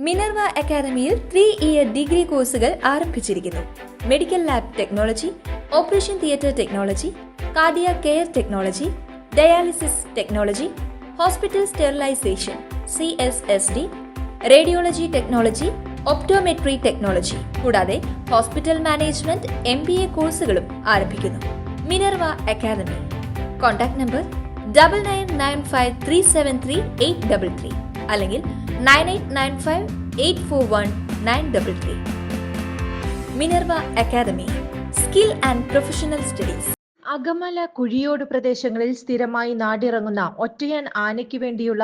Minerva അക്കാദമിയിൽ 3-ഇയർ degree കോഴ്സുകൾ ആരംഭിച്ചിരിക്കുന്നു. Medical lab technology, operation theatre technology, cardiac care technology, dialysis technology, hospital sterilisation CSSD, radiology technology, optometry technology കൂടാതെ hospital management MBA കോഴ്സുകളും ആരംഭിക്കുന്നു. Minerva academy. Contact number 9995373833 അല്ലെങ്കിൽ 9895841933. Minerva academy, skill and professional studies. അകമല കുഴിയോട് പ്രദേശങ്ങളിൽ സ്ഥിരമായി നാടിറങ്ങുന്ന ഒറ്റയാൻ ആനയ്ക്ക് വേണ്ടിയുള്ള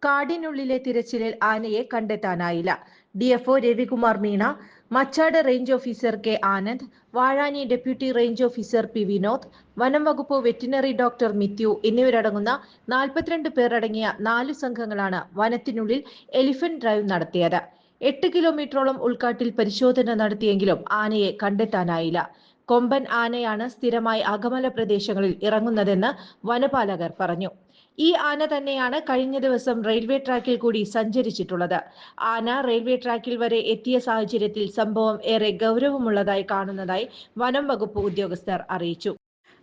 കാടിനുള്ളിലെ തിരച്ചിലിൽ ആനയെ കണ്ടെത്താനായില്ല. DFO Ravikumar Meena, Machad range officer K Anand, Vazhani deputy range officer P Vinod, വനം വകുപ്പ് വെറ്റിനറി ഡോക്ടർ മിത്യു എന്നിവരടങ്ങുന്ന 42 പേർ അടങ്ങിയ 4 സംഘങ്ങളാണ് വനത്തിനുള്ളിൽ എലിഫന്റ് ഡ്രൈവ് നടത്തിയത്. 8 കിലോമീറ്ററോളം ഉൾക്കാട്ടിൽ പരിശോധന നടത്തിയെങ്കിലും ആനയെ കണ്ടെത്താനായില്ല. കൊമ്പൻ ആനയാണ് സ്ഥിരമായി അകമല പ്രദേശങ്ങളിൽ ഇറങ്ങുന്നതെന്ന് വനപാലകർ പറഞ്ഞു. ഈ ആന തന്നെയാണ് കഴിഞ്ഞ ദിവസം റെയിൽവേ ട്രാക്കിൽ കൂടി സഞ്ചരിച്ചിട്ടുള്ളത്. ആന റെയിൽവേ ട്രാക്കിൽ വരെ എത്തിയ സാഹചര്യത്തിൽ സംഭവം ഏറെ ഗൗരവമുള്ളതായി കാണുന്നതായി വനം വകുപ്പ് ഉദ്യോഗസ്ഥർ അറിയിച്ചു.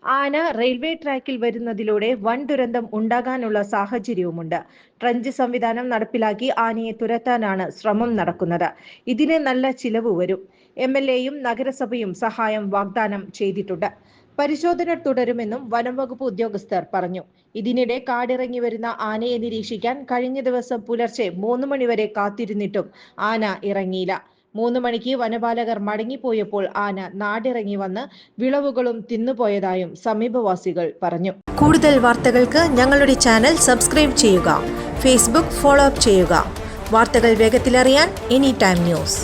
ആന റെയിൽവേ ട്രാക്കിൽ വരുന്നതിലൂടെ വൻ ദുരന്തം ഉണ്ടാകാനുള്ള സാഹചര്യവുമുണ്ട്. ട്രഞ്ച് സംവിധാനം നടപ്പിലാക്കി ആനയെ തുരത്താനാണ് ശ്രമം നടക്കുന്നത്. ഇതിന് നല്ല ചിലവ് വരും. MLAയും നഗരസഭയും സഹായം വാഗ്ദാനം ചെയ്തിട്ടുണ്ട്. പരിശോധന തുടരുമെന്നും വനം വകുപ്പ് ഉദ്യോഗസ്ഥർ പറഞ്ഞു. ഇതിനിടെ കാടിറങ്ങി വരുന്ന ആനയെ നിരീക്ഷിക്കാൻ കഴിഞ്ഞ ദിവസം പുലർച്ചെ 3 മണിവരെ കാത്തിരുന്നിട്ടും ആന ഇറങ്ങിയില്ല. 3 മണിക്ക് വനപാലകർ മടങ്ങിപ്പോയപ്പോൾ ആന നാടിറങ്ങി വന്ന് വിളവുകളും തിന്നുപോയതായും സമീപവാസികൾ പറഞ്ഞു. കൂടുതൽ വാർത്തകൾക്ക് ഞങ്ങളുടെ ചാനൽ സബ്സ്ക്രൈബ് ചെയ്യുക. Facebook ഫോളോ അപ്പ് ചെയ്യുക. വാർത്തകൾ വേഗത്തിലറിയാൻ Anytime News.